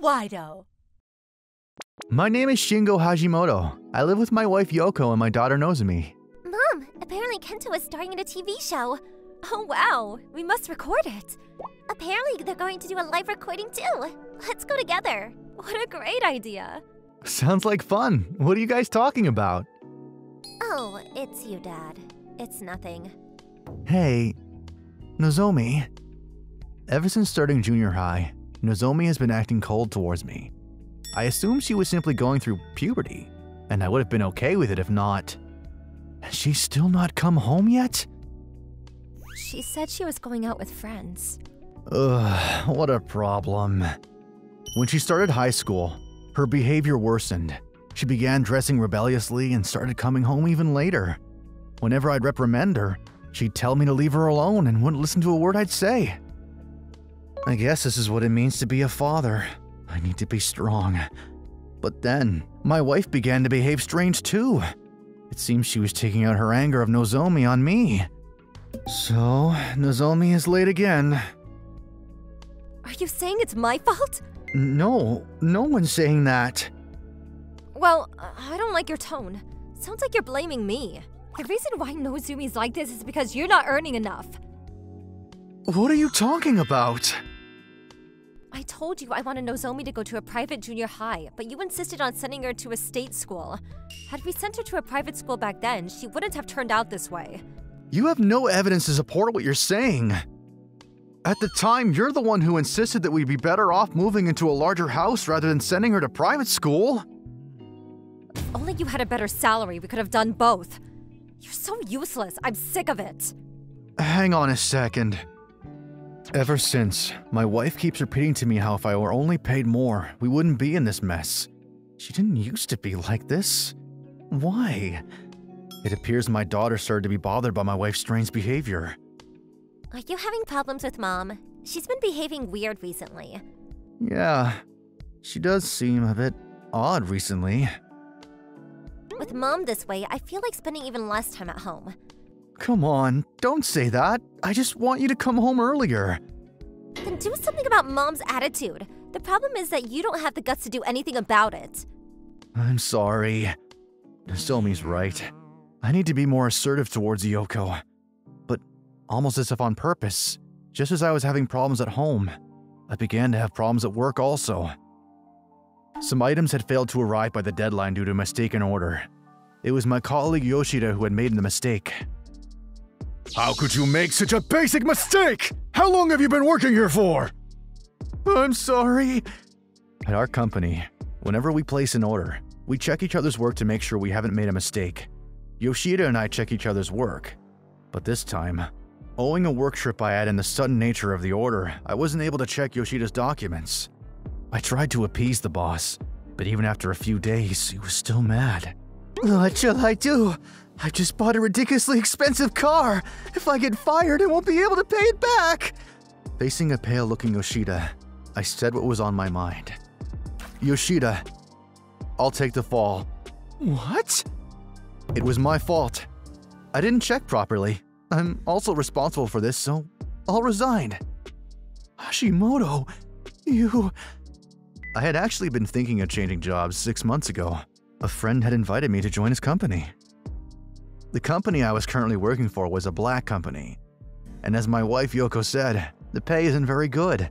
Manga-Waido. My name is Shingo Hashimoto. I live with my wife Yoko and my daughter Nozomi. Mom, apparently Kento is starring in a TV show. Oh wow, we must record it. Apparently they're going to do a live recording too. Let's go together. What a great idea. Sounds like fun. What are you guys talking about? Oh, it's you, Dad. It's nothing. Hey, Nozomi. Ever since starting junior high, Nozomi has been acting cold towards me. I assumed she was simply going through puberty, and I would have been okay with it if not. Has she still not come home yet? She said she was going out with friends. Ugh, what a problem. When she started high school, her behavior worsened. She began dressing rebelliously and started coming home even later. Whenever I'd reprimand her, she'd tell me to leave her alone and wouldn't listen to a word I'd say. I guess this is what it means to be a father. I need to be strong. But then, my wife began to behave strange too. It seems she was taking out her anger of Nozomi on me. So, Nozomi is late again. Are you saying it's my fault? No one's saying that. Well, I don't like your tone. Sounds like you're blaming me. The reason why Nozumi's like this is because you're not earning enough. What are you talking about? I told you I wanted Nozomi to go to a private junior high, but you insisted on sending her to a state school. Had we sent her to a private school back then, she wouldn't have turned out this way. You have no evidence to support what you're saying. At the time, you're the one who insisted that we'd be better off moving into a larger house rather than sending her to private school. If only you had a better salary, we could have done both. You're so useless. I'm sick of it. Hang on a second. Ever since, my wife keeps repeating to me how if I were only paid more, we wouldn't be in this mess. She didn't used to be like this. Why? It appears my daughter started to be bothered by my wife's strange behavior. Are you having problems with Mom? She's been behaving weird recently. Yeah, she does seem a bit odd recently. With Mom this way, I feel like spending even less time at home. Come on, don't say that. I just want you to come home earlier. Then do something about Mom's attitude. The problem is that you don't have the guts to do anything about it. I'm sorry. Nozomi's right. I need to be more assertive towards Yoko. But almost as if on purpose, just as I was having problems at home, I began to have problems at work also. Some items had failed to arrive by the deadline due to a mistaken order. It was my colleague Yoshida who had made the mistake. How could you make such a basic mistake? How long have you been working here for? I'm sorry. At our company, whenever we place an order, we check each other's work to make sure we haven't made a mistake. Yoshida and I check each other's work. But this time, owing a work trip I had and the sudden nature of the order, I wasn't able to check Yoshida's documents. I tried to appease the boss, but even after a few days, he was still mad. What shall I do? I just bought a ridiculously expensive car. If I get fired, I won't be able to pay it back. Facing a pale-looking Yoshida, I said what was on my mind. Yoshida, I'll take the fall. What? It was my fault. I didn't check properly. I'm also responsible for this, so I'll resign. Hashimoto, you... I had actually been thinking of changing jobs 6 months ago. A friend had invited me to join his company. The company I was currently working for was a black company. And as my wife Yoko said, the pay isn't very good.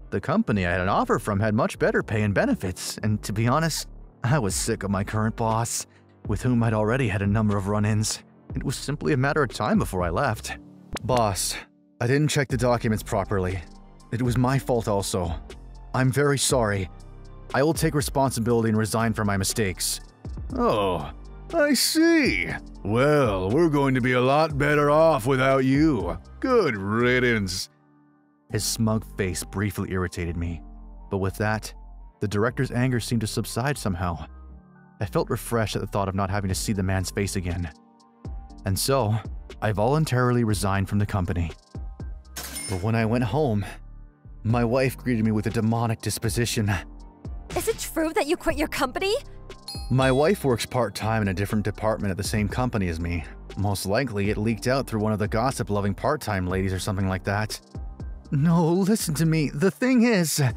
The company I had an offer from had much better pay and benefits, and to be honest, I was sick of my current boss, with whom I'd already had a number of run-ins. It was simply a matter of time before I left. Boss, I didn't check the documents properly. It was my fault also. I'm very sorry. I will take responsibility and resign for my mistakes. Oh, I see. Well, we're going to be a lot better off without you. Good riddance. His smug face briefly irritated me, but with that, the director's anger seemed to subside somehow. I felt refreshed at the thought of not having to see the man's face again. And so, I voluntarily resigned from the company. But when I went home, my wife greeted me with a demonic disposition. Is it true that you quit your company? My wife works part-time in a different department at the same company as me. Most likely, it leaked out through one of the gossip-loving part-time ladies or something like that. No, listen to me. The thing is... I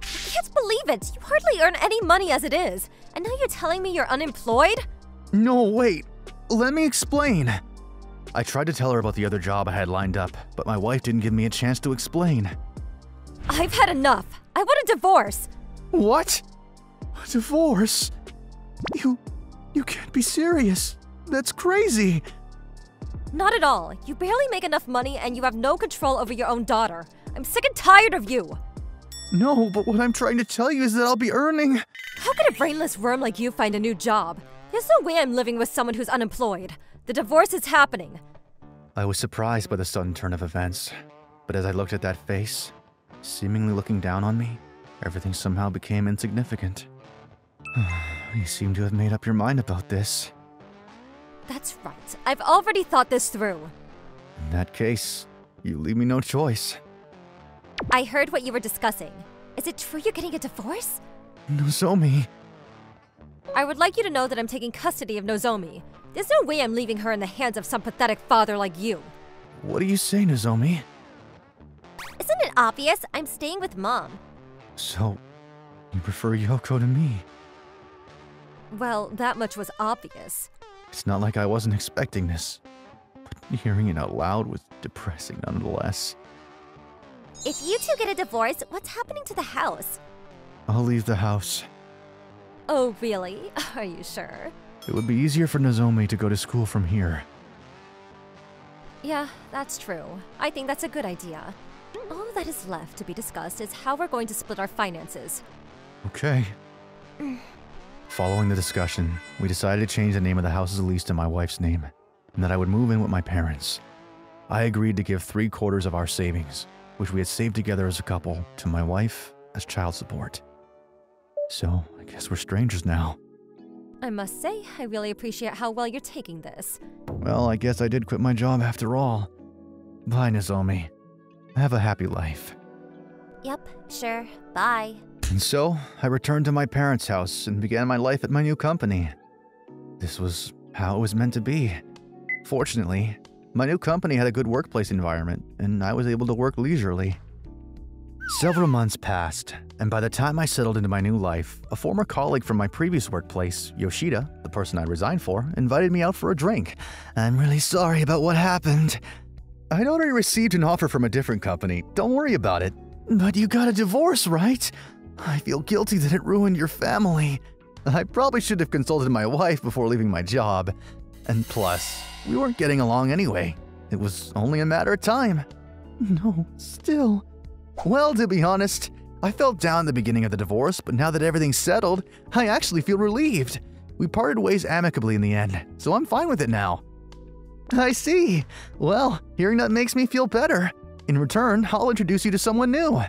can't believe believe it! You hardly earn any money as it is. And now you're telling me you're unemployed? No, wait. Let me explain. I tried to tell her about the other job I had lined up, but my wife didn't give me a chance to explain. I've had enough. I want a divorce. What? A divorce? You can't be serious. That's crazy. Not at all. You barely make enough money and you have no control over your own daughter. I'm sick and tired of you. No, but what I'm trying to tell you is that I'll be earning… How could a brainless worm like you find a new job? There's no way I'm living with someone who's unemployed. The divorce is happening. I was surprised by the sudden turn of events, but as I looked at that face, seemingly looking down on me, everything somehow became insignificant. You seem to have made up your mind about this. That's right. I've already thought this through. In that case, you leave me no choice. I heard what you were discussing. Is it true you're getting a divorce? Nozomi. I would like you to know that I'm taking custody of Nozomi. There's no way I'm leaving her in the hands of some pathetic father like you. What do you say, Nozomi? Isn't it obvious? I'm staying with Mom. So, you prefer Yoko to me? Well, that much was obvious. It's not like I wasn't expecting this, but hearing it out loud was depressing nonetheless. If you two get a divorce, what's happening to the house? I'll leave the house. Oh, really? Are you sure? It would be easier for Nozomi to go to school from here. Yeah, that's true. I think that's a good idea. All that is left to be discussed is how we're going to split our finances. Okay. Following the discussion, we decided to change the name of the house's lease to my wife's name, and that I would move in with my parents. I agreed to give 3/4 of our savings, which we had saved together as a couple, to my wife as child support. So, I guess we're strangers now. I must say, I really appreciate how well you're taking this. Well, I guess I did quit my job after all. Bye, Nozomi. Have a happy life. Yep, sure. Bye. And so, I returned to my parents' house and began my life at my new company. This was how it was meant to be. Fortunately, my new company had a good workplace environment, and I was able to work leisurely. Several months passed, and by the time I settled into my new life, a former colleague from my previous workplace, Yoshida, the person I resigned for, invited me out for a drink. I'm really sorry about what happened. I'd already received an offer from a different company. Don't worry about it. But you got a divorce, right? I feel guilty that it ruined your family. I probably should have consulted my wife before leaving my job. And plus, we weren't getting along anyway. It was only a matter of time. No, still. Well, to be honest, I felt down at the beginning of the divorce, but now that everything's settled, I actually feel relieved. We parted ways amicably in the end, so I'm fine with it now. I see. Well, hearing that makes me feel better. In return, I'll introduce you to someone new.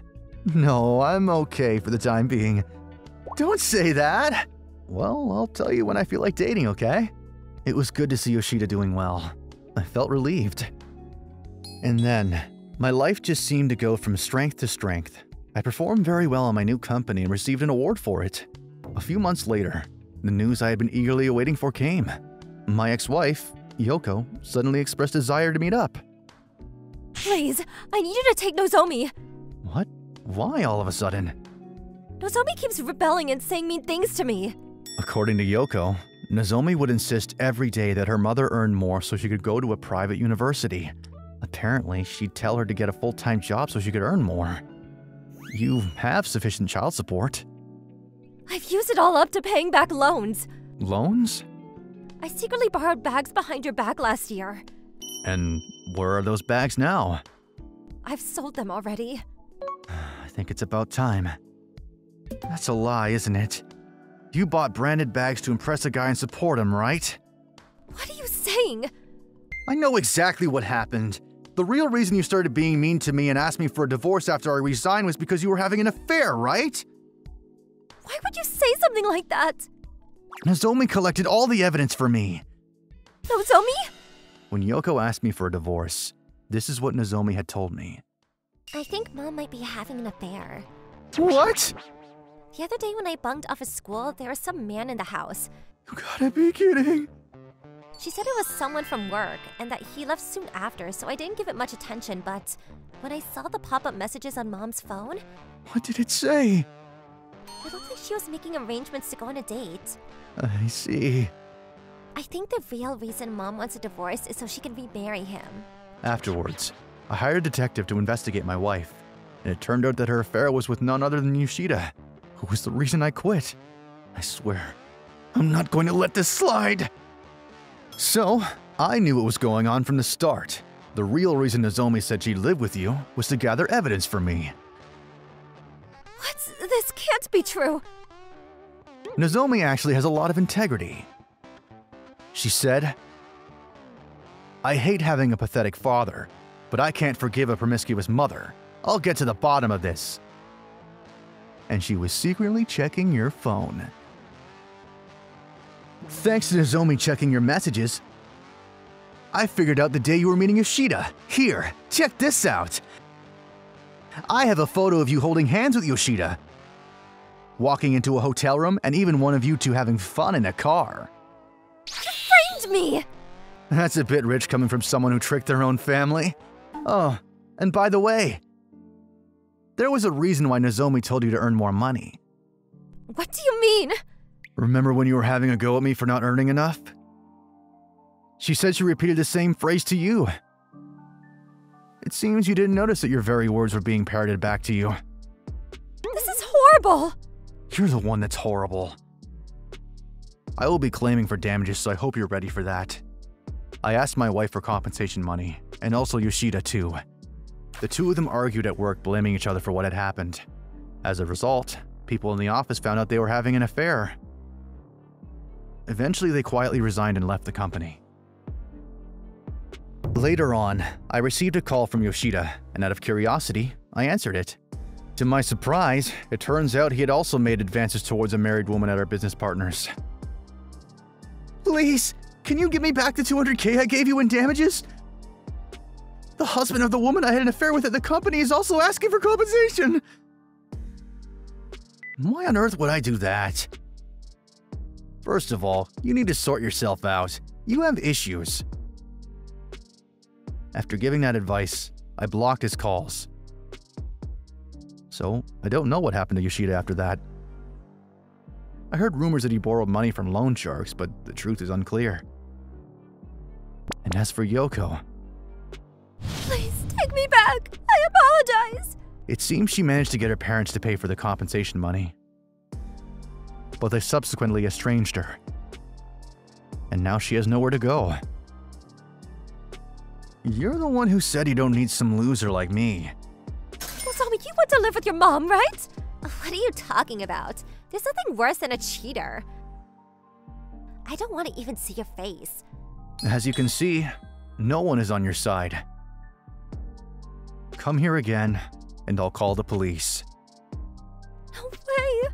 No, I'm okay for the time being. Don't say that. Well, I'll tell you when I feel like dating, okay? It was good to see Yoshida doing well. I felt relieved. And then, my life just seemed to go from strength to strength. I performed very well in my new company and received an award for it. A few months later, the news I had been eagerly awaiting for came. My ex-wife, Yoko, suddenly expressed desire to meet up. Please, I need you to take Nozomi. What? Why all of a sudden? Nozomi keeps rebelling and saying mean things to me. According to Yoko, Nozomi would insist every day that her mother earned more so she could go to a private university. Apparently, she'd tell her to get a full-time job so she could earn more. You have sufficient child support. I've used it all up to paying back loans. Loans? I secretly borrowed bags behind your back last year. And where are those bags now? I've sold them already. I think it's about time. That's a lie, isn't it? You bought branded bags to impress a guy and support him, right? What are you saying? I know exactly what happened. The real reason you started being mean to me and asked me for a divorce after I resigned was because you were having an affair, right? Why would you say something like that? Nozomi collected all the evidence for me. Nozomi? When Yoko asked me for a divorce, this is what Nozomi had told me. I think Mom might be having an affair. What? The other day when I bunked off of school, there was some man in the house. You gotta be kidding. She said it was someone from work, and that he left soon after, so I didn't give it much attention, but when I saw the pop-up messages on Mom's phone… What did it say? It looked like she was making arrangements to go on a date. I see. I think the real reason Mom wants a divorce is so she can remarry him. Afterwards, I hired a detective to investigate my wife, and it turned out that her affair was with none other than Yoshida, who was the reason I quit. I swear, I'm not going to let this slide. So, I knew what was going on from the start. The real reason Nozomi said she'd live with you was to gather evidence for me. What? This can't be true. Nozomi actually has a lot of integrity. She said, "I hate having a pathetic father, but I can't forgive a promiscuous mother. I'll get to the bottom of this." And she was secretly checking your phone. Thanks to Nozomi checking your messages, I figured out the day you were meeting Yoshida. Here, check this out. I have a photo of you holding hands with Yoshida, walking into a hotel room, and even one of you two having fun in a car. You framed me! That's a bit rich coming from someone who tricked their own family. Oh, and by the way, there was a reason why Nozomi told you to earn more money. What do you mean? Remember when you were having a go at me for not earning enough? She said she repeated the same phrase to you. It seems you didn't notice that your very words were being parroted back to you. This is horrible! You're the one that's horrible. I will be claiming for damages, so I hope you're ready for that. I asked my wife for compensation money, and also Yoshida too. The two of them argued at work, blaming each other for what had happened. As a result, people in the office found out they were having an affair. Eventually, they quietly resigned and left the company. Later on, I received a call from Yoshida, and out of curiosity, I answered it. To my surprise, it turns out he had also made advances towards a married woman at our business partners. Please, can you give me back the $200K I gave you in damages? The husband of the woman I had an affair with at the company is also asking for compensation. Why on earth would I do that? First of all, you need to sort yourself out. You have issues. After giving that advice, I blocked his calls. So, I don't know what happened to Yoshida after that. I heard rumors that he borrowed money from loan sharks, but the truth is unclear. And as for Yoko, Please, take me back. I apologize. it seems she managed to get her parents to pay for the compensation money. But they subsequently estranged her. And now she has nowhere to go. You're the one who said you don't need some loser like me. Nozomi, you want to live with your mom, right? What are you talking about? There's nothing worse than a cheater. I don't want to even see your face. As you can see, no one is on your side. Come here again, and I'll call the police. No way.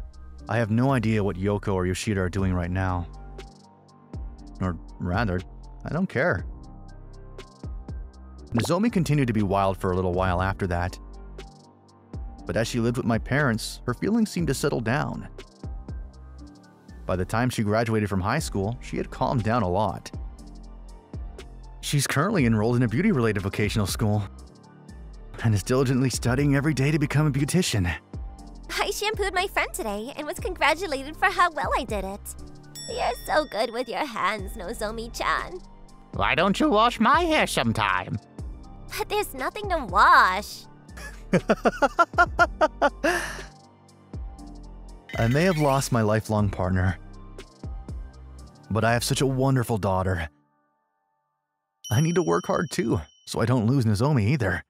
I have no idea what Yoko or Yoshida are doing right now. Or rather, I don't care. Nozomi continued to be wild for a little while after that. But as she lived with my parents, her feelings seemed to settle down. By the time she graduated from high school, she had calmed down a lot. She's currently enrolled in a beauty-related vocational school and is diligently studying every day to become a beautician. I shampooed my friend today and was congratulated for how well I did it. You're so good with your hands, Nozomi-chan. Why don't you wash my hair sometime? But there's nothing to wash. I may have lost my lifelong partner, but I have such a wonderful daughter. I need to work hard too, so I don't lose Nozomi either.